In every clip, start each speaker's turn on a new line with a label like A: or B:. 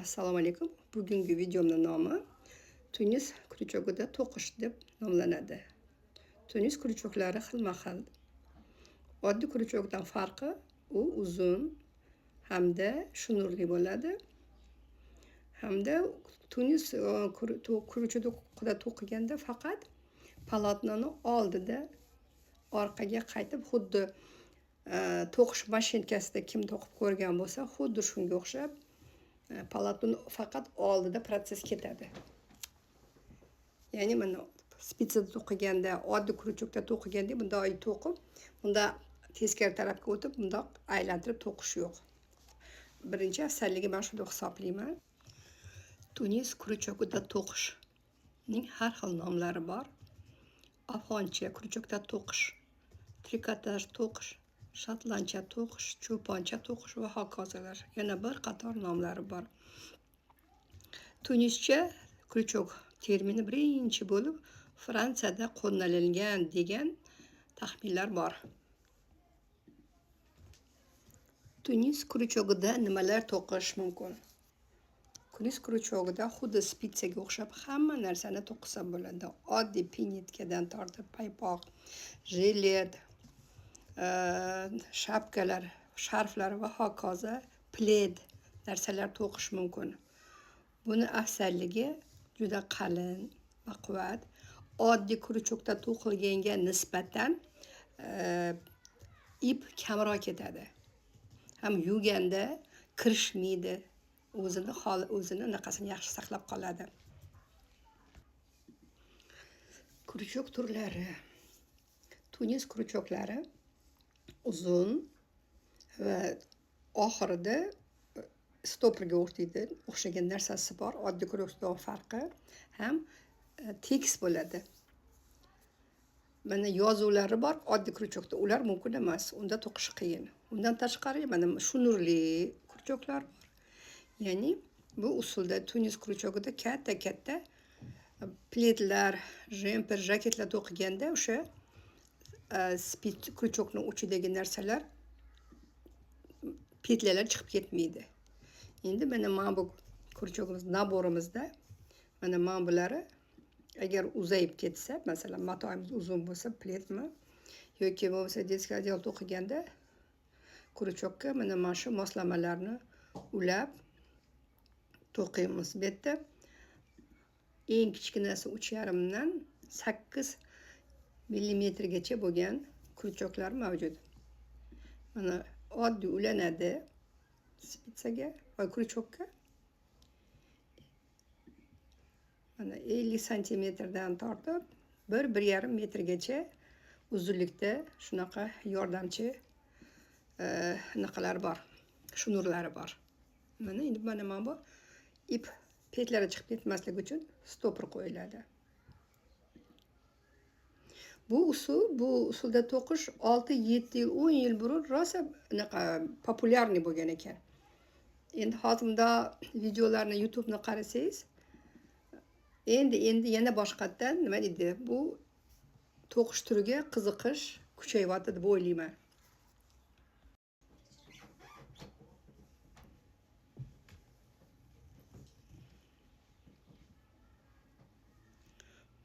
A: Assalomu alaykum. Bugungi videomning nomi Tunis krючогida to'qish deb nomlanadi. Tunis krючоклari xilma-xil. Oddiy krючокdan farqi u uzun hamda shnurli bo'ladi. Hamda Tunis krючокda to'qiganda faqat polotnoni oldida orqaga qaytib xuddi to'qish mashinkasida kim to'qib ko'rgan bo'lsa, xuddi shunga o'xshab polotno faqat oldida proses ketadi. Ya'ni mana spitsada to'qiganda, oddiy krючокda to'qiganda bunday to'qib, bunda teskari tarafga o'tib, bundoq aylantirib to'qish yo'q. Birinchi afzalligi men shuni hisoblayman. Tunis krючокida to'qishning har xil nomlari bor. Afg'oncha krючокda to'qish, trikotaj to'qish, shotlandcha to'qish, cho'poncha to'qish va hokazolar. Yana bir qator nomlari bor. Tunischa krючок termini birinchi bo'lib Fransiyada qo'llanilgan degan taxminlar bor. Tunis krючогida nimalar to'qish mumkin? Tunis krючогida xuddi spitsaga o'xshab hamma narsani to'qisa bo'ladi. Oddiy pinitkadan tortib paypoq, jilet, shapkalar, sharflar va hokazo, pled narsalar to'qish mumkin. Buni afzalligi juda qalin, baquvvat, oddiy krючокda to'qilganga nisbatan ip kamroq ketadi. Ham yuvganda kirishmaydi. O'zini naqasini yaxshi saqlab qoladi. Krючок turlari. Tunis krючоклari uzun va oxirida stoperga o'xshagan narsasi bor. Oddiy krючокdan farqi ham tekis bo'ladi. Mana yozuvlari bor oddiy krючокda. Ular mumkin emas. Unda to'qish qiyin. Undan tashqari mana shnurli krючоклар bor. Ya'ni bu usulda Tunis krючогida katta pletlar, jemper, jaketlar to'qiganda o'sha krючокning uchidagi narsalar petlalar chiqib ketmaydi. Endi mana bu krючогimiz naborimizda mana bulari agar uzayib ketsa, masalan, matoyimiz uzun bo'lsa, pletmi yoki bo'lmasa детский одел to'qiganda krючокka mana shu moslamalarni ulab to'qiymiz. Bu yerda eng kichkinasi 3,5 dan 8 millimetrgacha bo'lgan krючоклар mavjud. Mana oddiy ulanadi spitsaga va krючокka. Mana 50 santimetrdan tortib 1-1,5 metrgacha uzunlikda shunaqa yordamchi naqalar bor, shnurlari bor. Mana endi mana bu ip petlari chiqib ketmasligi uchun stoper qo'yiladi. Bu usulda to'qish 6-7 yil, 10 yil burun rosa populyarniy bo'lgan ekan. Endi hozirda videolarni YouTube'ni qarasangiz, endi yana boshqatdan nima deydi? Bu to'qish turiga qiziqish kuchayyapti deb o'ylayman.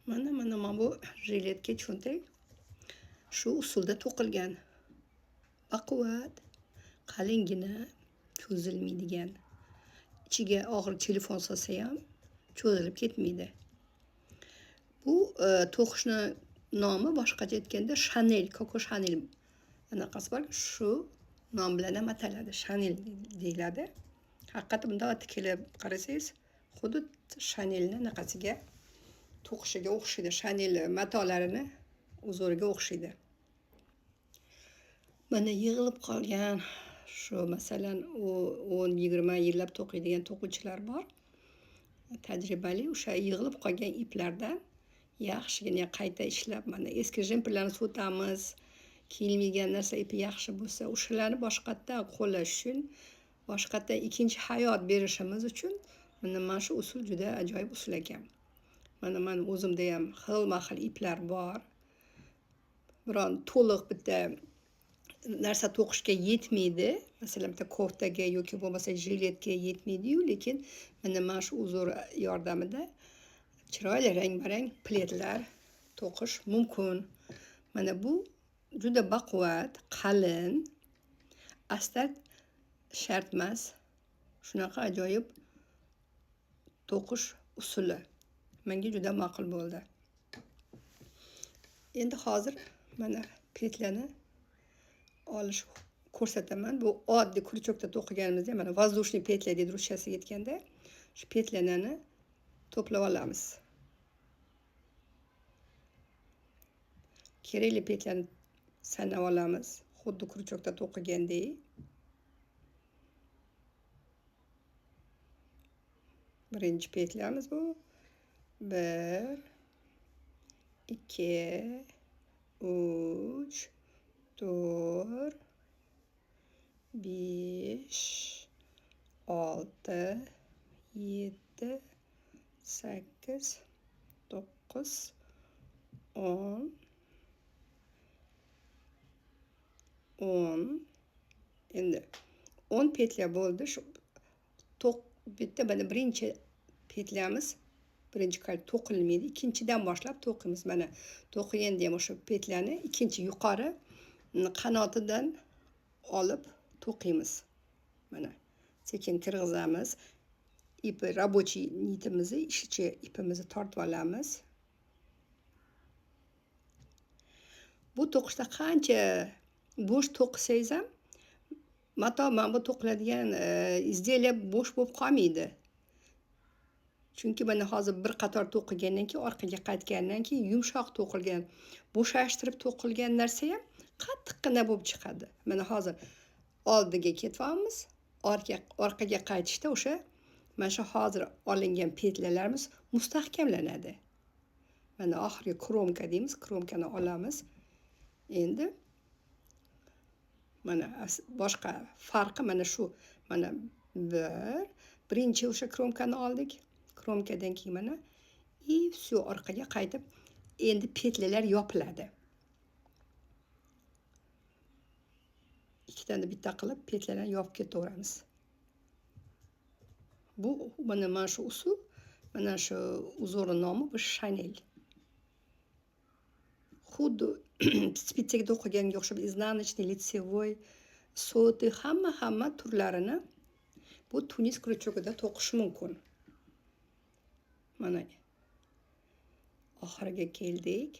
A: Mana bu jiletga cho'ntak shu usulda to'qilgan. Baquvvat, qalingina, cho'zilmaydigan. Ichiga og'ir telefon solsa ham cho'zilib ketmaydi. Bu to'qishni nomi boshqacha aytganda Chanel, Coco Chanel anaqasi bor. Shu nom bilan ham ataladi. Chanel deyiladi. Haqiqatda bunda tikilib qarasangiz, xuddi Chanelning anaqasiga to'qishiga o'xshaydi. Chanel matolarini uzoriga o'xshaydi. Mana yig'ilib qolgan shu masalan 10-20 yillab to'qiydigan to'quvchilar bor. Tajribali o'sha yig'ilib qolgan iplardan yaxshigina qayta ishlab, mana eski jemperlarni sotamiz, kiyilmagan narsa ipi yaxshi bo'lsa, o'shalarni boshqatdan qo'llash uchun, boshqatdan ikkinchi hayot berishimiz uchun mana shu usul juda ajoyib usul ekan. Mana o'zimda ham xilma-xil iplar bor. Biron to'liq bitta narsa to'qishga yetmaydi. Masalan, bitta koftaga yoki bo'lmasa jiletga yetmaydi-yu, lekin mana shu uzor yordamida chiroyli rang-barang pletlar to'qish mumkin. Mana bu juda baquvvat, qalin, astat shart emas. Shunaqa ajoyib to'qish usuli. Menga juda ma'qul bo'ldi. Endi hozir mana petlarni olish ko'rsataman. Bu oddiy kurchokda to'qiganimizda, mana воздушный petla deydi ruschasiga aytganda, shu petlarni to'plab olamiz. Kerakli petlarni sanab olamiz, xuddi kurchokda to'qigandek. Birinchi petlamiz bu. 1 2 3 4 5 6 7 8 9 10 endi 10 petla bo'ldi. Shu bitta mana birinchi petlamiz birinchi qayd to'qilmaydi. Ikkinchidan boshlab to'qiymiz. Mana to'qiganda ham o'sha petlarni ikkinchi yuqori qanotidan olib to'qiymiz. Mana sekin kirgizamiz. Ipi рабочий nitimizni, ishchi ipimizni tortib olamiz. Bu to'qishda qancha bo'sh to'qisangiz ham mato mana bu to'qiladigan izделие bo'sh bo'lib qolmaydi. Chunki mana hozir bir qator to'qigandan keyin orqaga qaytgandan keyin yumshoq to'qilgan, bo'shashtirib to'qilgan narsa ham qattiqqina bo'lib chiqadi. Mana hozir oldiga ketyapmiz, orqaga qaytishda o'sha mana shu hozir olingan petlalarimiz mustahkamlanadi. Mana oxirgi kromka deymiz, kromkani olamiz. Endi mana boshqa farqi mana shu. Mana birinchi o'sha kromkani oldik. Kromkadan keyin mana все orqaga qaytib, endi petlalar yopiladi. Ikkitani bitta qilib petlarni yopib ketaveramiz. Bu mana shu usul, mana shu uzorning nomi bu Chanel. Xuddi spitsaga to'qiganga o'xshab iznanочный, лицевой, soti hamma turlarini bu Tunis kurchogida to'qish mumkin. Mana oxiriga keldik.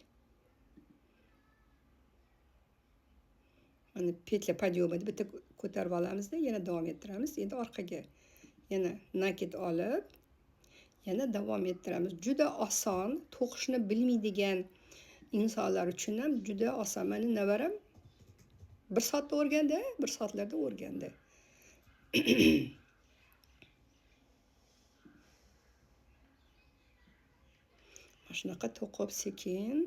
A: Mana petla подъемida bitta ko'tarib olamizda, yana davom ettiramiz. Endi orqaga yana naked olib, yana davom ettiramiz. Juda oson, to'qishni bilmaydigan insonlar uchun ham juda oson. Meni navaram 1 soatda o'rgandi, 1 soatlarda o'rgandi. Mana shunaqa to'qib sekin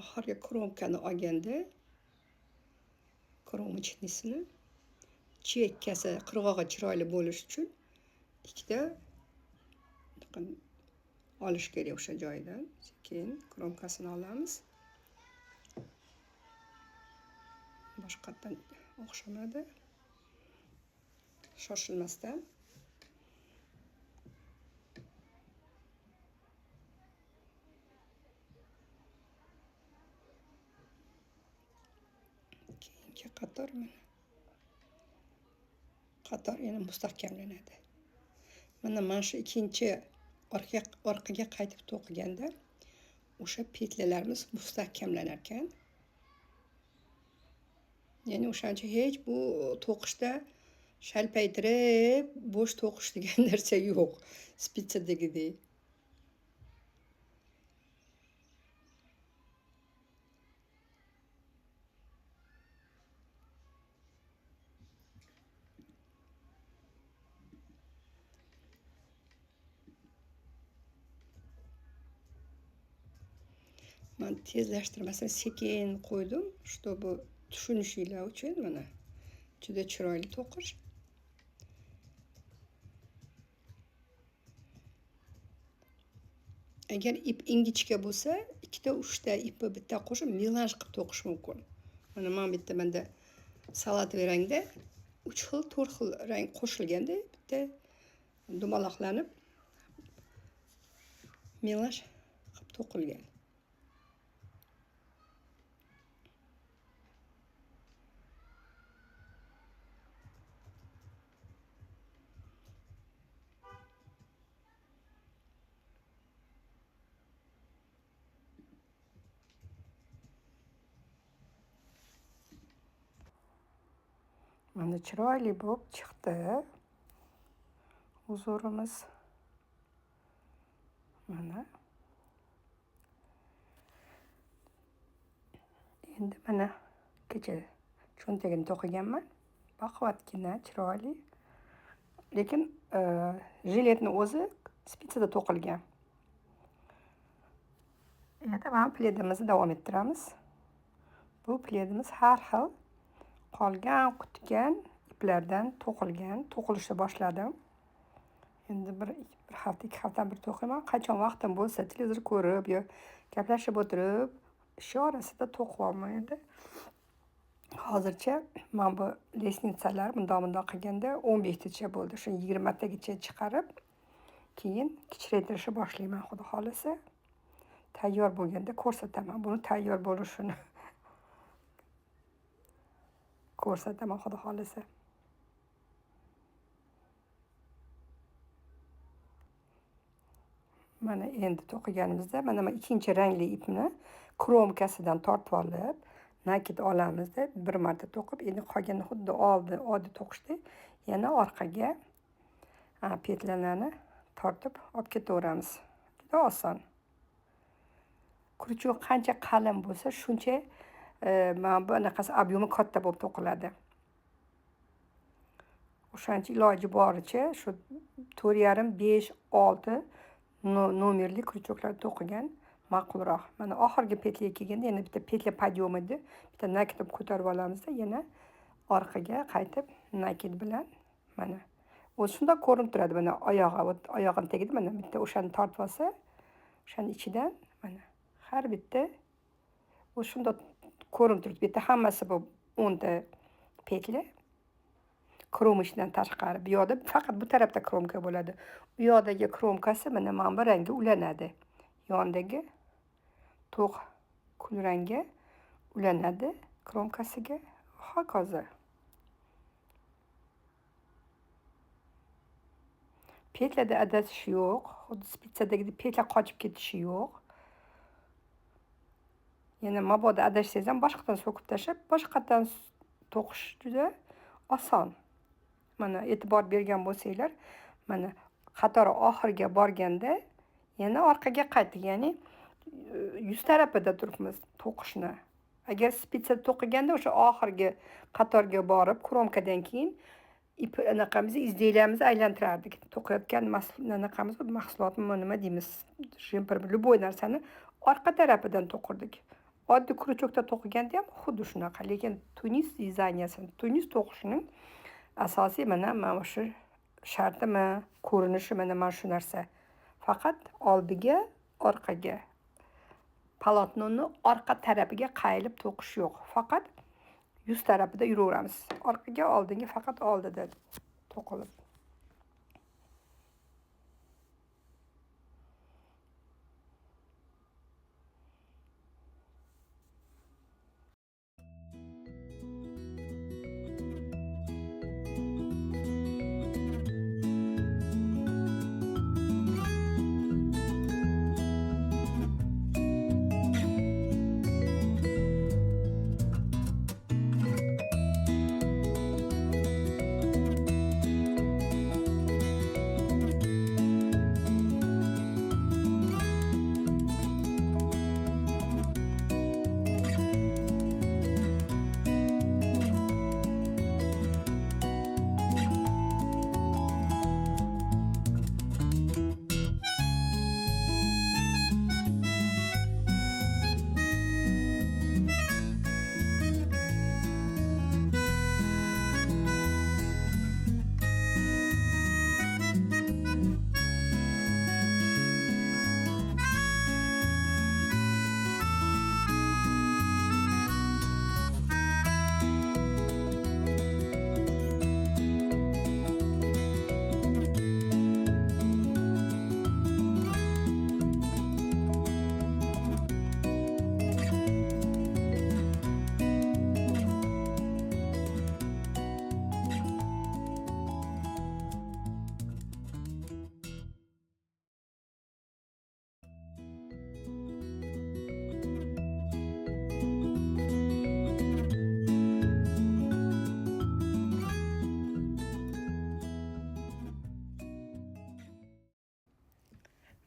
A: oxirgi kromkani olganda kromочныйsini chekkasi qirg'og'i chiroyli bo'lish uchun ikkita olish kerak o'sha joydan. Sekin kromkasini olamiz. Boshqatdan o'xshamadi. Shoshilmasdan. Keyingi qator yana mustahkamlanadi. Mana shu ikkinchi orqaga qaytib to'qiganda o'sha petlalarimiz mustahkamlanar ekan. Ya'ni o'shancha hech bu to'qishda shalpaytirib bo'sh to'qish degan narsa yo'q. Spitsadagidek. Men tezlashtirmasdan sekin qo'ydim, чтобы tushunishinglar uchun mana Juda chiroyli to'qish. Agar ip ingichka bo'lsa, 2-3 ta ipni bitta qo'shib melanj qilib to'qish mumkin. Mana men menda salatoviy rangda 3 xil, 4 xil rang qo'shilganda bitta dumaloqlanib melanj qilib to'qilgan. Mana chiroyli bo'lib chiqdi. Uzorimiz. Mana. Endi mana kecha cho'ntagini to'qiganman. Baquvvatgina, chiroyli. Lekin jiletni o'zi spitsada to'qilgan. Endi mana pledimizni davom ettiramiz. Bu pledimiz har xil qolgan qutgan iplardan to'qilgan. To'qilishni boshladim. Endi bir hafta, 2 haftadan bir to'qiyman. Qachon vaqtim bo'lsa, televizor ko'rib yo gaplashib o'tirib, ish orasida to'qib olmaydi. Hozircha men bu lesnitsalar bundoq qilganda 15 tacha bo'ldi. Shuni 20 tagacha chiqarib, keyin kichraytirishni boshlayman, xudo xolasa. Tayyor bo'lganda ko'rsataman. Buni tayyor bo'lishini ko'rsataman, xudo xolasa. Mana endi to'qiganimizda mana ikkinchi rangli ipni kromkasidan tortib olib, nakit olamizda bir marta to'qib, endi qolganini xuddi oddiy to'qishda yana orqaga petlalarni tortib olib ketaveramiz. Juda oson. Kurchuk qancha qalin bo'lsa, shuncha mana bu anaqasi ob'yemi katta bo'lib to'qiladi. O'shancha iloji boricha shu 4,5, 5, 6 nomerli kurchuklar to'qigan ma'qulroq. Mana oxirgi petlaga kelganda yana bitta petla podiyom edi. Bitta nakit ko'tarib olamizda, yana orqaga qaytib nakit bilan mana. O'zi shunday ko'rinib turadi. Mana oyog'ini tagida mana bitta o'shani tortib olsa, o'shaning ichidan mana har bitta o'zi shunday ko'rinib turadi. Bitta hammasi bu 10 ta petla. Kromishdan tashqari. Bu yoqda faqat bu tarafda kromka bo'ladi. U yoqdagi kromkasi mana bu rangga ulanadi. Yondagi to'q kul rangga ulanadi kromkasiga. Hokazo. Petlada adasish yo'q. Xuddi spitsadagidek petla qochib ketishi yo'q. Yana mabodo adashsangiz ham boshqadan so'kib tashlab, boshqadan to'qish juda oson. Mana e'tibor bergan bo'lsanglar, mana qatori oxiriga borganda yana orqaga qaytdik, ya'ni yuz tarafida turibmiz to'qishni. Agar spitsada to'qiganda o'sha oxirgi qatorga borib, kromkadan keyin ip anaqamizni izdeylamizni aylantirardik. To'qiyotgan anaqamiz mahsulotmi nima deymiz, jemper любой narsani orqa tarafidan to'qirdik. Oddiy kurchukda to'qiganda ham xuddi shunaqa, lekin Tunis dizayniyasini, Tunis to'qishining asosiy mana shu shartimi, ko'rinishi mana shu narsa. Faqat oldiga, orqaga polotnoni orqa tarafiga qayilib to'qish yo'q. Faqat yuz tarafida yuraveramiz. Orqaga, oldinga faqat oldida to'qilib.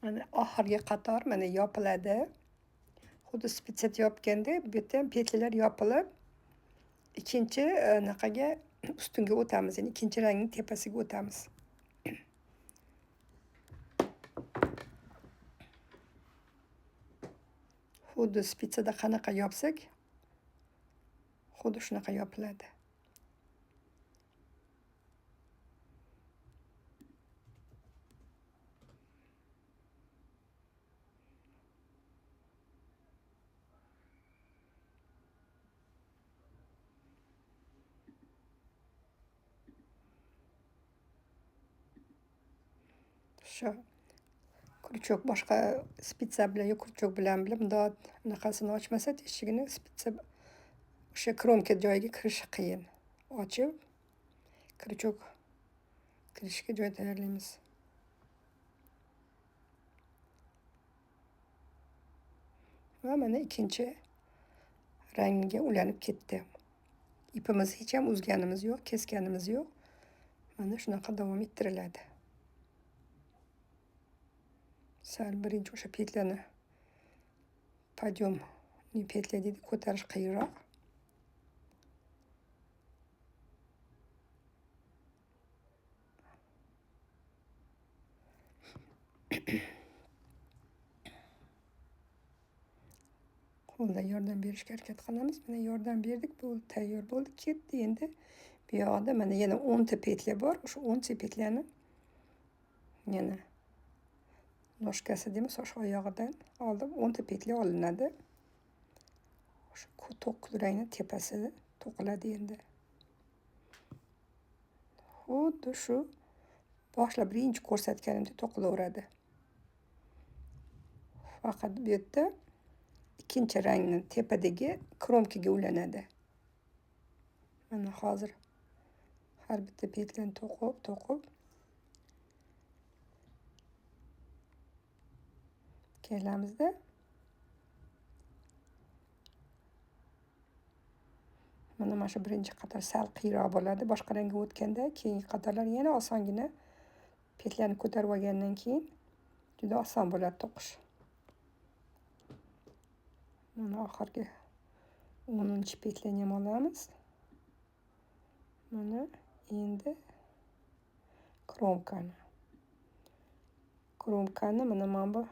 A: Mana oxirgi qator mana yopiladi. Xuddi spitset yopganda bu yerdan petlilar yopilib, ikkinchi anaqaga ustunga o'tamiz, ya'ni ikkinchi rangning tepasiga o'tamiz. Xuddi spitsada qanaqa yopsak, xuddi shunaqa yopiladi. Shu krючок boshqa spitsa bilan yoki krючок bilan bundoq anaqasini ochmasa, teshigini spitsa o'sha kromka joyiga kirishi qiyin. Ochib, krючок kirishiga joy tayyorlaymiz. Va mana ikkinchi rangiga ulanib ketdi. İpimizni hech ham uzganimiz yo'q, kesganimiz yo'q. Mana shunaqa davom ettiriladi. Sal birinchi o'sha petlani podyomni petla deydi, ko'tarish qiyinroq. Qo'ldan yordam berishga harakat qilamiz. Mana yordam berdik, bu tayyor bo'ldi, ketdi. Endi bu yoqda mana yana 10 ta petla bor. O'sha 10 ta petlani yana noshkasi deymiz, o'sha oyog'idan olib 10 ta petla olinadi. O'sha to'q rangning tepasida to'qiladi endi. Xuddi shu boshlab birinchi ko'rsatganimda to'qilaveradi. Faqat bu yerda ikkinchi rangning tepadagi kromkaga ulanadi. Mana hozir har bitta petlani to'qib kelamizda. Mana shu birinchi qator sal qiyinroq bo'ladi. Boshqa rangga o'tganda, keyingi qatorlar yana osongina petlarni ko'tarib olgandan keyin juda oson bo'ladi to'qish. Mana oxirgi 10-petlani ham olamiz. Mana endi kromkani mana bu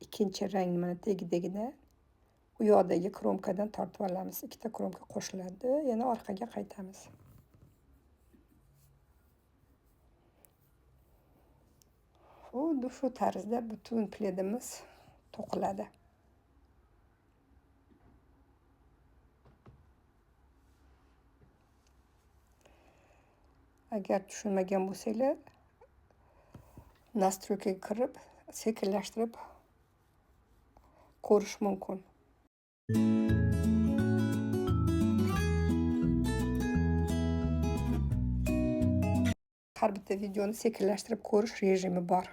A: ikkinchi rang mana tagidagida u yoqdagi kromkadan tortib olamiz. Ikkita kromka qo'shiladi, yana orqaga qaytamiz. Xuddi shu tarzda butun pledimiz to'qiladi. Agar tushunmagan bo'lsanglar, nastroykaga kirib, sekinlashtirib ko'rish mumkin. Har bitta videoni sekinlashtirib ko'rish rejimi bor.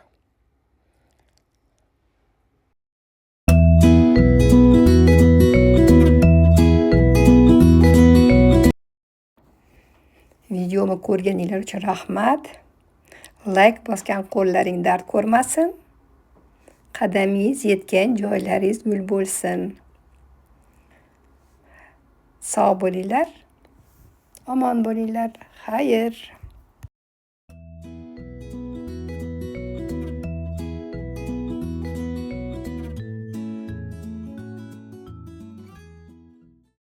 A: Videomi ko'rganinglar uchun rahmat. Like bosgan qo'llaring dard ko'rmasin. Qadamingiz yetgan joylaringiz gul bo'lsin. Sog' bo'linglar, omon bo'linglar. Xayr.